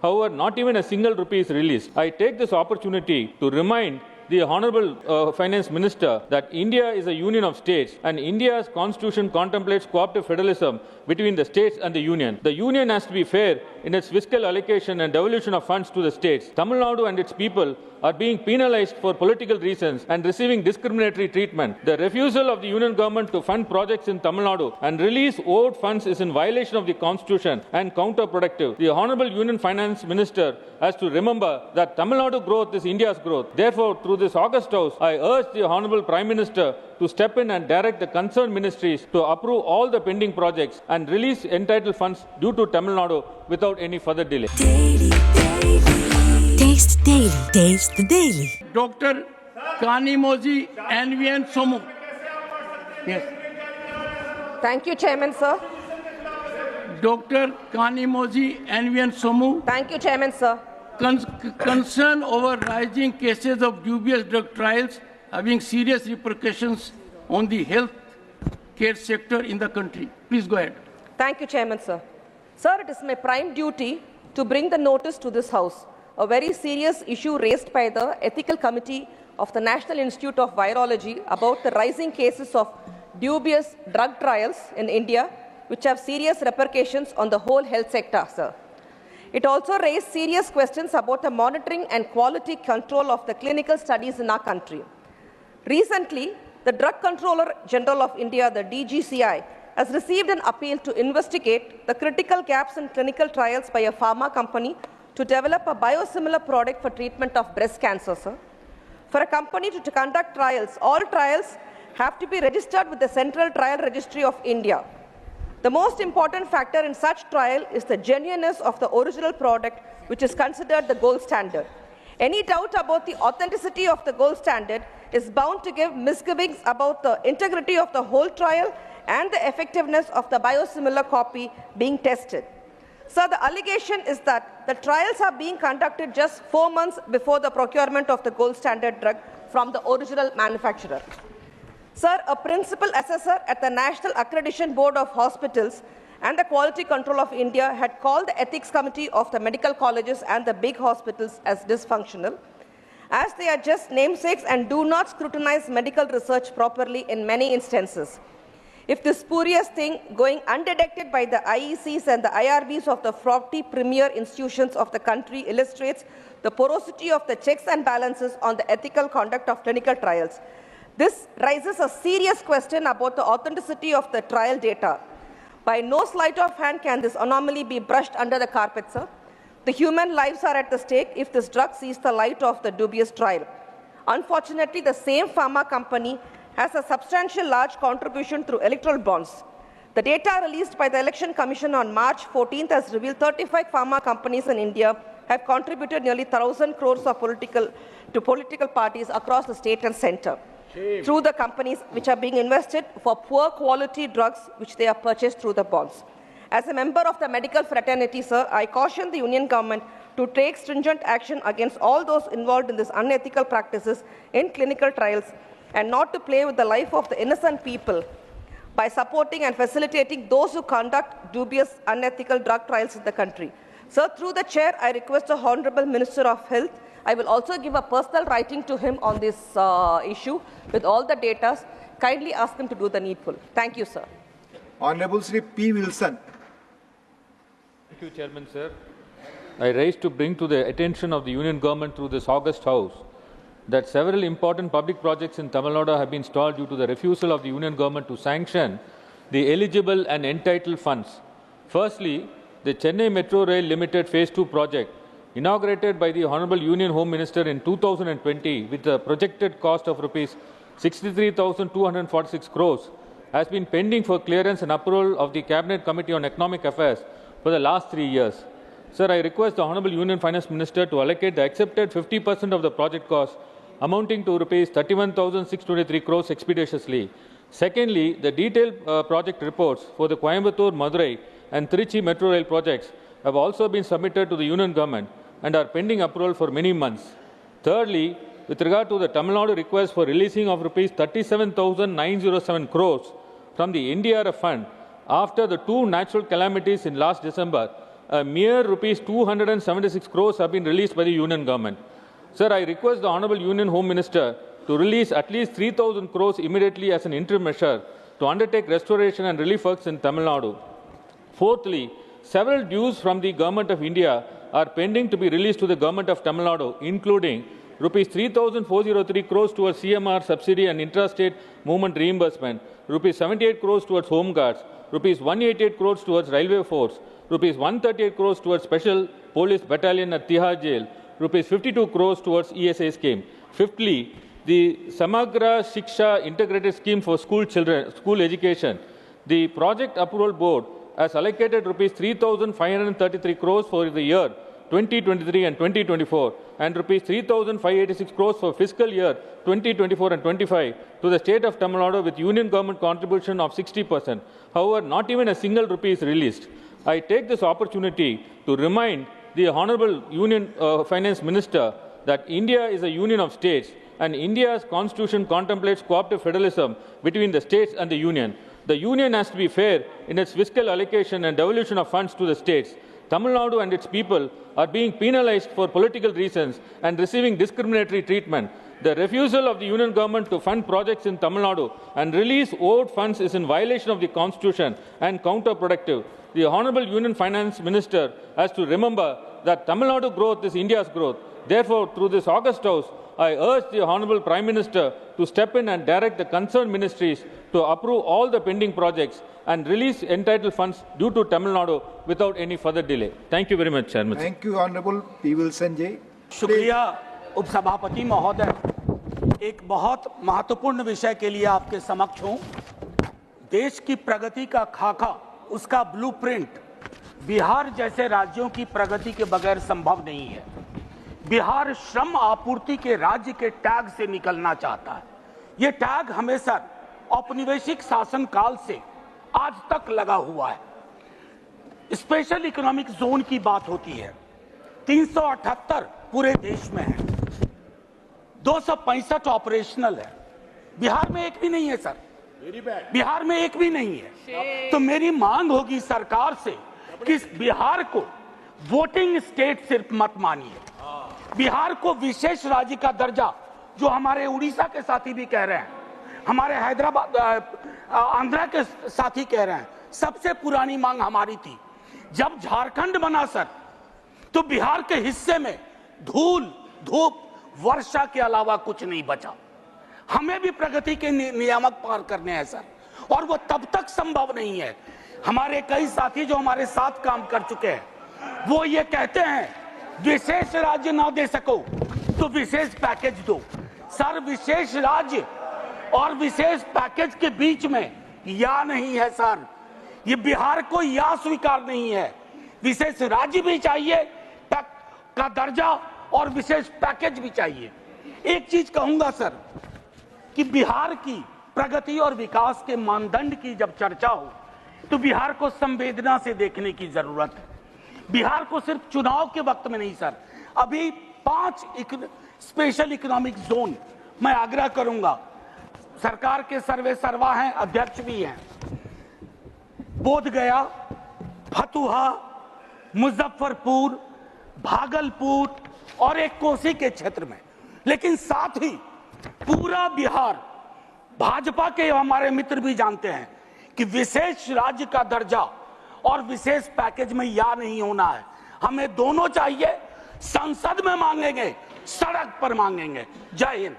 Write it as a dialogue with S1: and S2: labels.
S1: However, not even a single rupee is released. I take this opportunity to remind the Honorable Finance Minister that India is a union of states and India's constitution contemplates cooperative federalism between the states and the union. The union has to be fair in its fiscal allocation and devolution of funds to the states. Tamil Nadu and its people are being penalized for political reasons and receiving discriminatory treatment. The refusal of the union government to fund projects in Tamil Nadu and release owed funds is in violation of the constitution and counterproductive. The Honorable Union Finance Minister has to remember that Tamil Nadu growth is India's growth. Therefore, through this August House, I urge the Honorable Prime Minister to step in and direct the concerned ministries to approve all the pending projects and release entitled funds due to Tamil Nadu without any further delay.
S2: Taste Daily. Taste the Daily.
S3: Dr. Kanimozi NVN Somu. Yes.
S4: Thank you, Chairman, sir.
S3: Dr. Kanimozi NVN Somu.
S4: Thank you, Chairman, sir.
S3: Concern over rising cases of dubious drug trials having serious repercussions on the health care sector in the country. Please go ahead.
S4: Thank you, Chairman, sir. Sir, it is my prime duty to bring the notice to this House, a very serious issue raised by the Ethical Committee of the National Institute of Virology about the rising cases of dubious drug trials in India, which have serious repercussions on the whole health sector, sir. It also raised serious questions about the monitoring and quality control of the clinical studies in our country. Recently, the Drug Controller General of India, the DGCI, has received an appeal to investigate the critical gaps in clinical trials by a pharma company to develop a biosimilar product for treatment of breast cancer, sir. For a company to conduct trials, all trials have to be registered with the Central Trial Registry of India. The most important factor in such trial is the genuineness of the original product, which is considered the gold standard. Any doubt about the authenticity of the gold standard is bound to give misgivings about the integrity of the whole trial and the effectiveness of the biosimilar copy being tested. So the allegation is that the trials are being conducted just 4 months before the procurement of the gold standard drug from the original manufacturer. Sir, a principal assessor at the National Accreditation Board of Hospitals and the Quality Control of India had called the Ethics Committee of the medical colleges and the big hospitals as dysfunctional, as they are just namesakes and do not scrutinize medical research properly in many instances. If this spurious thing going undetected by the IECs and the IRBs of the 40 premier institutions of the country illustrates the porosity of the checks and balances on the ethical conduct of clinical trials. This raises a serious question about the authenticity of the trial data. By no sleight of hand can this anomaly be brushed under the carpet, sir. The human lives are at the stake if this drug sees the light of the dubious trial. Unfortunately, the same pharma company has a substantial large contribution through electoral bonds. The data released by the Election Commission on March 14th has revealed 35 pharma companies in India have contributed nearly 1,000 crores of political parties across the state and center. Through the companies which are being invested for poor quality drugs which they are purchased through the bonds. As a member of the medical fraternity, sir, I caution the Union government to take stringent action against all those involved in these unethical practices in clinical trials and not to play with the life of the innocent people by supporting and facilitating those who conduct dubious, unethical drug trials in the country. Sir, through the chair, I request the Honorable Minister of Health. I will also give a personal writing to him on this issue with all the data. Kindly ask him to do the needful. Thank you, sir.
S5: Honorable Sri P. Wilson.
S1: Thank you, Chairman, sir. I rise to bring to the attention of the Union Government through this August House that several important public projects in Tamil Nadu have been stalled due to the refusal of the Union Government to sanction the eligible and entitled funds. Firstly, the Chennai Metro Rail Limited Phase 2 project, inaugurated by the Honorable Union Home Minister in 2020 with a projected cost of Rs 63,246 crores, has been pending for clearance and approval of the Cabinet Committee on Economic Affairs for the last 3 years. Sir, I request the Honorable Union Finance Minister to allocate the accepted 50% of the project cost amounting to Rs 31,623 crores expeditiously. Secondly, the detailed project reports for the Coimbatore, Madurai and Trichy Metro Rail projects have also been submitted to the Union Government and are pending approval for many months. Thirdly, with regard to the Tamil Nadu request for releasing of Rs 37,907 crores from the NDRF fund after the 2 natural calamities in last December, a mere rupees 276 crores have been released by the union government. Sir, I request the Honorable Union Home Minister to release at least 3,000 crores immediately as an interim measure to undertake restoration and relief works in Tamil Nadu. Fourthly, several dues from the Government of India are pending to be released to the Government of Tamil Nadu, including rupees 3,403 crores towards CMR subsidy and intrastate movement reimbursement, rupees 78 crores towards Home Guards, rupees 188 crores towards Railway Force, rupees 138 crores towards Special Police Battalion at Tihar Jail, rupees 52 crores towards ESA scheme. Fifthly, the Samagra Shiksha Integrated Scheme for school education. The Project Approval Board has allocated rupees 3,533 crores for the year 2023 and 2024 and rupees 3,586 crores for fiscal year 2024 and 25 to the state of Tamil Nadu with union government contribution of 60%. However, not even a single rupee is released. I take this opportunity to remind the Honorable Union Finance Minister that India is a union of states and India's constitution contemplates cooperative federalism between the states and the union. The union has to be fair in its fiscal allocation and devolution of funds to the states. Tamil Nadu and its people are being penalized for political reasons and receiving discriminatory treatment. The refusal of the union government to fund projects in Tamil Nadu and release owed funds is in violation of the constitution and counterproductive. The Honorable Union Finance Minister has to remember that Tamil Nadu growth is India's growth. Therefore, through this August House, I urge the Honorable Prime Minister to step in and direct the concerned ministries to approve all the pending projects and release entitled funds due to Tamil Nadu without any further delay. Thank you very much, Chairman.
S5: Thank you, Honorable P. Wilson J.
S6: शुक्रिया उपसभापति महोदय। एक बहुत महत्वपूर्ण विषय के लिए आपके समक्ष हूं। देश की प्रगति का खाका, उसका ब्लूप्रिंट बिहार जैसे राज्यों की प्रगति के बगैर संभव नहीं है। बिहार श्रम आपूर्ति के राज्य के टैग से निकलना चाहता है। ये टैग हमेशा औपनिवेशिक शासन काल से आज तक लगा हुआ है। स्पेशल इकोनॉमिक जोन की बात होती है, 378 पूरे देश में है, 265 ऑपरेशनल है। बिहार में एक भी नहीं है सर, बिहार में एक भी नहीं है। तो मेरी मांग होगी सरकार से कि बिहार को वोटिंग स्टेट सिर्फ मत मानिए, बिहार को विशेष राज्य का दर्जा, जो हमारे उड़ीसा के साथी भी कह रहे हैं, हमारे हैदराबाद आंध्रा के साथी कह रहे हैं। सबसे पुरानी मांग हमारी थी, जब झारखंड बना सर, तो बिहार के हिस्से में धूल, धूप, वर्षा के अलावा कुछ नहीं बचा। हमें भी प्रगति के नियामक पार करने हैं सर, और वो तब तक संभव नहीं है। हमारे कई साथी जो हमारे साथ काम कर चुके हैं, वो ये कहते हैं विशेष राज्य ना दे सको तो विशेष पैकेज दो। सर, विशेष राज्य और विशेष पैकेज के बीच में या नहीं है सर। ये बिहार को या स्वीकार नहीं है। विशेष राज्य भी चाहिए का दर्जा और विशेष पैकेज भी चाहिए। एक चीज कहूंगा सर कि बिहार की प्रगति और विकास के मानदंड की जब चर्चा हो तो बिहार को संवेदना से देखने की जरूरत है। बिहार को सिर्फ चुनाव के वक्त में नहीं सर, अभी 5 स्पेशल इकोनॉमिक जोन मैं आग्रह करूंगा, सरकार के सर्वे सर्वा हैं, अध्यक्ष भी हैं, बोधगया, फतुहा, मुजफ्फरपुर, भागलपुर और एक कोसी के क्षेत्र में। लेकिन साथ ही पूरा बिहार, भाजपा के हमारे मित्र भी जानते हैं कि विशेष राज्य का दर्जा और विशेष पैकेज में या नहीं होना है। हमें दोनों चाहिए। संसद में मांगेंगे, सड़क पर मांगेंगे। जय हिंद।